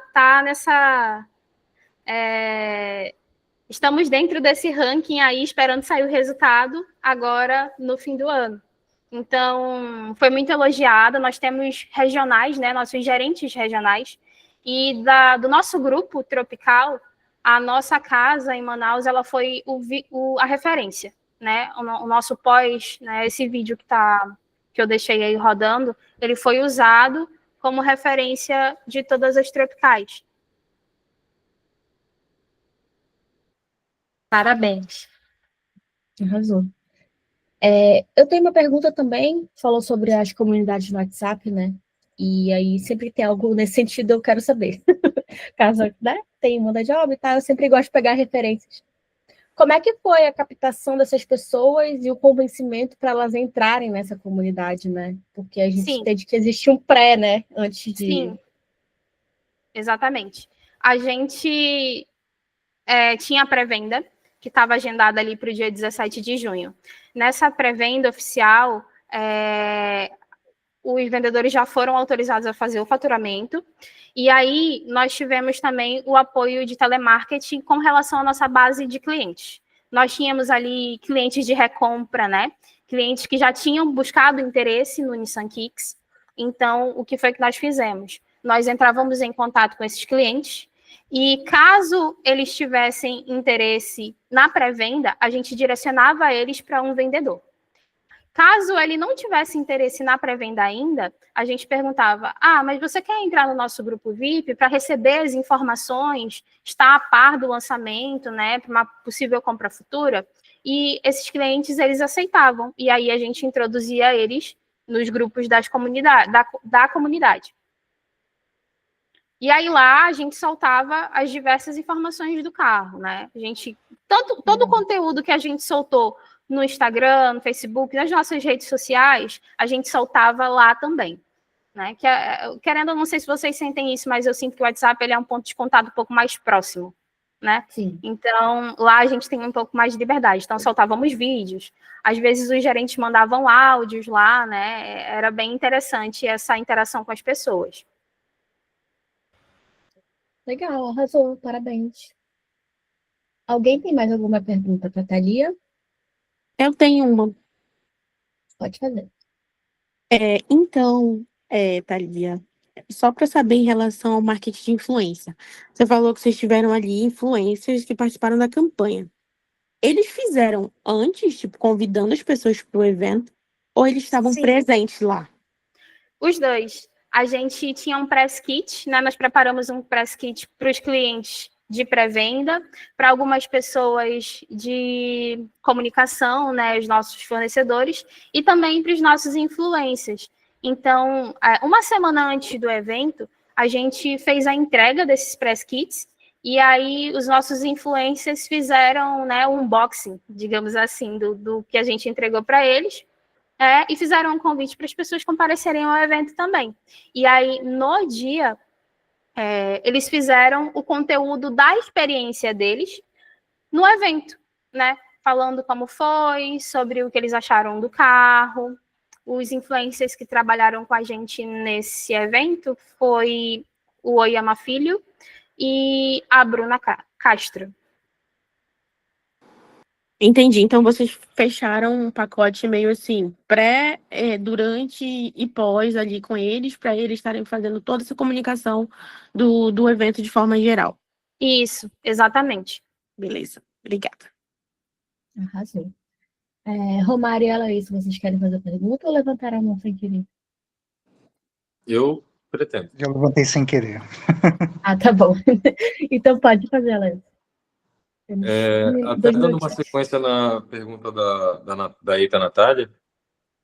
Speaker 7: estamos dentro desse ranking aí, esperando sair o resultado agora no fim do ano. Então, foi muito elogiada. Nós temos regionais, né, nossos gerentes regionais, e do nosso grupo tropical, a nossa casa em Manaus, ela foi a referência, né? O nosso pós, né, esse vídeo que eu deixei aí rodando, ele foi usado como referência de todas as tropicais.
Speaker 3: Parabéns.
Speaker 1: Arrasou. Eu tenho uma pergunta também, falou sobre as comunidades no WhatsApp, né? E aí, sempre que tem algo nesse sentido, eu quero saber. Caso, né, tem muda de obra e tal, eu sempre gosto de pegar referências. Como é que foi a captação dessas pessoas e o convencimento para elas entrarem nessa comunidade, né? Porque a gente entende que existe um pré, né? Antes de...
Speaker 7: Sim, exatamente. A gente tinha a pré-venda, que estava agendada ali para o dia 17 de junho. Nessa pré-venda oficial, os vendedores já foram autorizados a fazer o faturamento, e aí nós tivemos também o apoio de telemarketing com relação à nossa base de clientes. Nós tínhamos ali clientes de recompra, né? Clientes que já tinham buscado interesse no Nissan Kicks. Então, o que foi que nós fizemos? Nós entrávamos em contato com esses clientes, e caso eles tivessem interesse na pré-venda, a gente direcionava eles para um vendedor. Caso ele não tivesse interesse na pré-venda ainda, a gente perguntava: mas você quer entrar no nosso grupo VIP para receber as informações, estar a par do lançamento, né, para uma possível compra futura? E esses clientes, eles aceitavam, e aí a gente introduzia eles nos grupos da comunidade. E aí lá a gente soltava as diversas informações do carro, né? Todo o conteúdo que a gente soltou no Instagram, no Facebook, nas nossas redes sociais, a gente soltava lá também, né? Querendo, eu não sei se vocês sentem isso, mas eu sinto que o WhatsApp ele é um ponto de contato um pouco mais próximo, né?
Speaker 1: Sim.
Speaker 7: Então, lá a gente tem um pouco mais de liberdade. Então, soltávamos vídeos. Às vezes, os gerentes mandavam áudios lá, né? Era bem interessante essa interação com as pessoas.
Speaker 1: Legal, arrasou, parabéns. Alguém tem mais alguma pergunta para a Thalia?
Speaker 6: Eu tenho uma.
Speaker 1: Pode fazer.
Speaker 6: Então, Thalia, só para saber em relação ao marketing de influência. Você falou que vocês tiveram ali influencers que participaram da campanha. Eles fizeram antes, tipo, convidando as pessoas para o evento, ou eles estavam presentes lá?
Speaker 7: Os dois. A gente tinha um press kit, né? Nós preparamos um press kit para os clientes de pré-venda, para algumas pessoas de comunicação, né? Os nossos fornecedores, e também para os nossos influencers. Então, uma semana antes do evento, a gente fez a entrega desses press kits, e aí os nossos influencers fizeram, né, um unboxing, digamos assim, do que a gente entregou para eles, e fizeram um convite para as pessoas comparecerem ao evento também. E aí, no dia, eles fizeram o conteúdo da experiência deles no evento, né? Falando como foi, sobre o que eles acharam do carro. Os influencers que trabalharam com a gente nesse evento foi o Oyama Filho e a Bruna Castro.
Speaker 6: Entendi. Então, vocês fecharam um pacote meio assim, pré, durante e pós ali com eles, para eles estarem fazendo toda essa comunicação do evento de forma geral.
Speaker 7: Isso, exatamente.
Speaker 6: Beleza. Obrigada.
Speaker 1: Arrasou. Romário e Alaís, vocês querem fazer pergunta ou levantaram a mão sem querer?
Speaker 2: Eu pretendo.
Speaker 8: Já levantei sem querer.
Speaker 1: Tá bom. Então pode fazer, Alaís.
Speaker 2: Até dando uma sequência na pergunta da Eita Natália,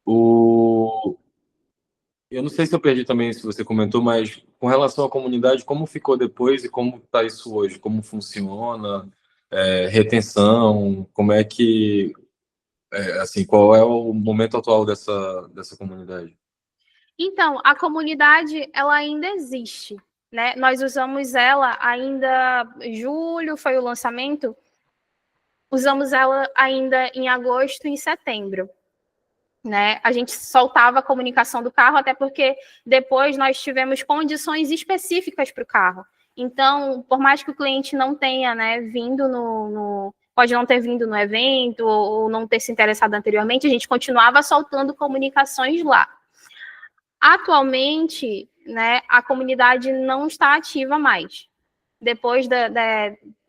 Speaker 2: eu não sei se eu perdi também, se você comentou, mas com relação à comunidade, como ficou depois e como está isso hoje? Como funciona? Retenção? Como é que... assim, qual é o momento atual dessa comunidade?
Speaker 7: Então, a comunidade, ela ainda existe, né? Nós usamos ela ainda... Julho foi o lançamento. Usamos ela ainda em agosto e em setembro. Né? A gente soltava a comunicação do carro, até porque depois nós tivemos condições específicas para o carro. Então, por mais que o cliente não tenha, né, vindo pode não ter vindo no evento ou não ter se interessado anteriormente, a gente continuava soltando comunicações lá. Atualmente, né, a comunidade não está ativa mais. Depois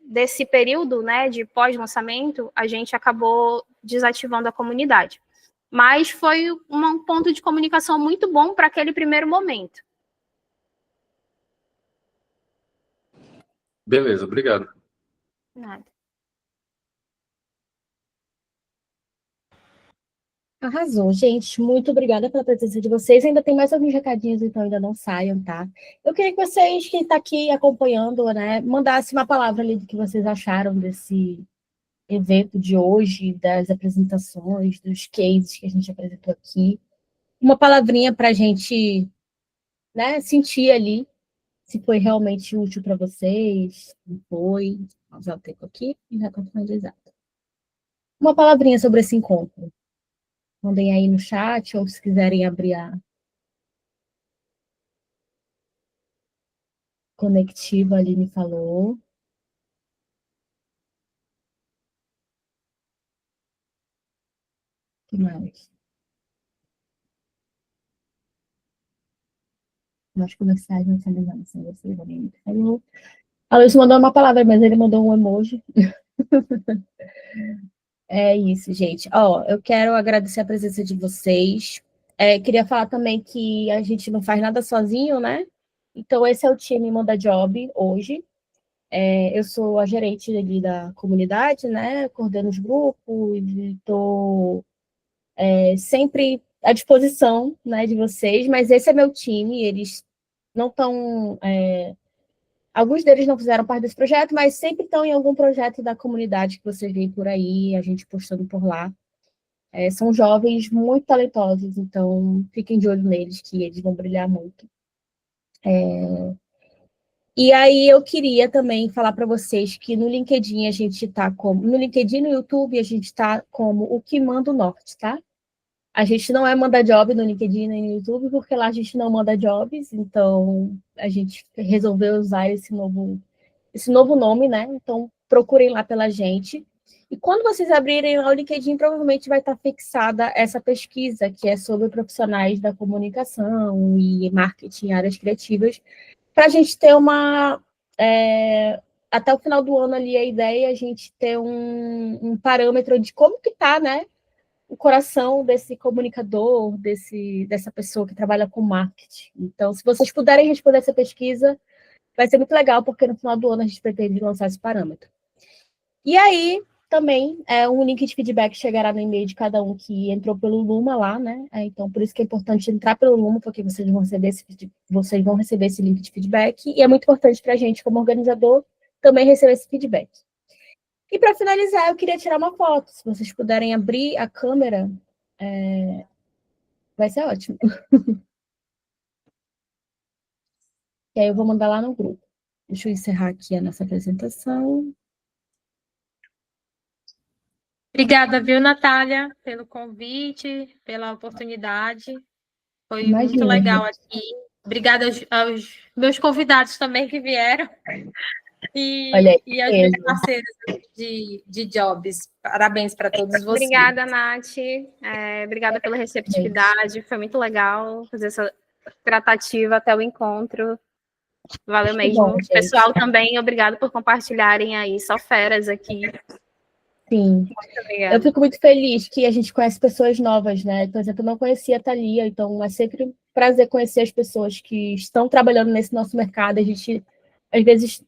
Speaker 7: desse período, né, de pós-lançamento, a gente acabou desativando a comunidade. Mas foi um ponto de comunicação muito bom para aquele primeiro momento.
Speaker 2: Beleza, obrigado.
Speaker 7: Nada.
Speaker 1: Arrasou, gente. Muito obrigada pela presença de vocês. Ainda tem mais alguns recadinhos, então ainda não saiam, tá? Eu queria que vocês, quem está aqui acompanhando, né, mandasse uma palavra ali do que vocês acharam desse evento de hoje, das apresentações, dos cases que a gente apresentou aqui. Uma palavrinha para a gente, né, sentir ali se foi realmente útil para vocês, não foi. Vou usar o tempo aqui e já estou finalizando. Uma palavrinha sobre esse encontro. Mandem aí no chat, ou se quiserem abrir a conectiva, a Aline falou. O que mais? Nós comerciais não são design, são vocês, a Aline falou. A Luiz mandou uma palavra, mas ele mandou um emoji. É isso, gente. Ó, eu quero agradecer a presença de vocês. Queria falar também que a gente não faz nada sozinho, né? Então, esse é o time Manda Job hoje. Eu sou a gerente ali da comunidade, né? Coordeno os grupos, estou sempre à disposição, né, de vocês, mas esse é meu time, eles não estão... alguns deles não fizeram parte desse projeto, mas sempre estão em algum projeto da comunidade que vocês veem por aí, a gente postando por lá. São jovens muito talentosos, então fiquem de olho neles, que eles vão brilhar muito. E aí eu queria também falar para vocês que no LinkedIn a gente está como... No LinkedIn e no YouTube a gente está como o que manda o norte, tá? A gente não manda job no LinkedIn nem no YouTube, porque lá a gente não manda jobs, então a gente resolveu usar esse novo nome, né? Então procurem lá pela gente. E quando vocês abrirem o LinkedIn, provavelmente vai estar fixada essa pesquisa, que é sobre profissionais da comunicação e marketing, áreas criativas, para a gente ter até o final do ano ali, a ideia é a gente ter um parâmetro de como que está, né, o coração desse comunicador, dessa pessoa que trabalha com marketing. Então, se vocês puderem responder essa pesquisa, vai ser muito legal, porque no final do ano a gente pretende lançar esse parâmetro. E aí, também, um link de feedback chegará no e-mail de cada um que entrou pelo Luma lá, né? Então, por isso que é importante entrar pelo Luma, porque vocês vão receber esse link de feedback, e é muito importante para a gente, como organizador, também receber esse feedback. E para finalizar, eu queria tirar uma foto. Se vocês puderem abrir a câmera, vai ser ótimo. E aí eu vou mandar lá no grupo. Deixa eu encerrar aqui a nossa apresentação.
Speaker 3: Obrigada, viu, Natália, pelo convite, pela oportunidade. Foi muito
Speaker 1: Imagina,
Speaker 3: legal
Speaker 1: gente.
Speaker 3: aqui. Obrigada aos meus convidados também que vieram.
Speaker 1: Olha aí,
Speaker 3: E aos meus parceiros de jobs. Parabéns para todos vocês.
Speaker 7: Obrigada, Nath. Obrigada pela receptividade. Foi muito legal fazer essa tratativa até o encontro. Valeu mesmo.
Speaker 1: bom, gente.
Speaker 7: Pessoal também, obrigado por compartilharem aí. Só feras aqui.
Speaker 1: Sim.
Speaker 7: Muito obrigada.
Speaker 1: Eu fico muito feliz que a gente conhece pessoas novas, né? Por exemplo, eu não conhecia a Thalia, então é sempre um prazer conhecer as pessoas que estão trabalhando nesse nosso mercado. A gente, às vezes,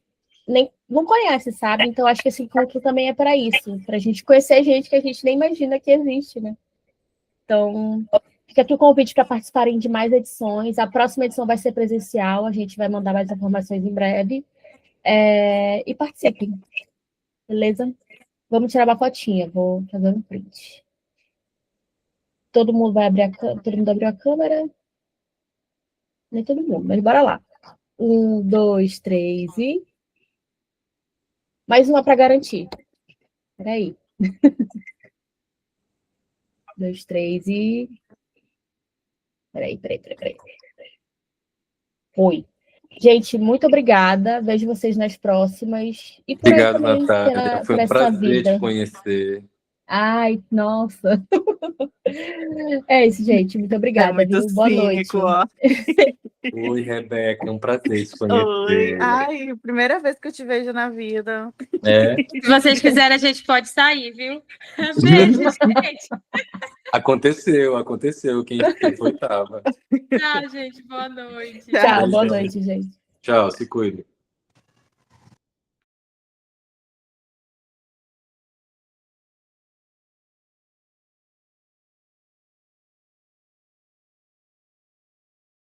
Speaker 1: nem não conhece, sabe? Então, acho que esse encontro também é para isso, para a gente conhecer gente que a gente nem imagina que existe, né? Então, fica aqui o convite para participarem de mais edições. A próxima edição vai ser presencial, a gente vai mandar mais informações em breve. E participem, beleza? Vamos tirar uma fotinha, vou fazer um print. Todo mundo vai abrir todo mundo abriu a câmera? Nem todo mundo, mas bora lá. 1, 2, 3 e... Mais uma para garantir. Peraí. 2, 3 e... Peraí. Foi. Gente, muito obrigada. Vejo vocês nas próximas. E por aí
Speaker 2: Obrigado,
Speaker 1: também,
Speaker 2: Natália. Foi
Speaker 1: por
Speaker 2: um
Speaker 1: essa
Speaker 2: prazer
Speaker 1: vida.
Speaker 2: te conhecer.
Speaker 1: Ai, nossa. É isso, gente. Muito
Speaker 4: É
Speaker 1: obrigada,
Speaker 4: muito
Speaker 1: viu? Boa noite.
Speaker 4: cínico, ó.
Speaker 2: Oi, Rebeca, é um prazer te
Speaker 4: Oi.
Speaker 2: conhecer.
Speaker 4: Ai, primeira vez que eu te vejo na vida.
Speaker 2: É,
Speaker 3: Se vocês quiserem, a gente pode sair, viu? Beijo, gente.
Speaker 2: aconteceu. Quem foi, tava.
Speaker 3: Tchau, gente. Boa noite.
Speaker 1: Tchau, boa
Speaker 2: Beijão.
Speaker 1: noite, gente.
Speaker 2: Tchau, se cuide.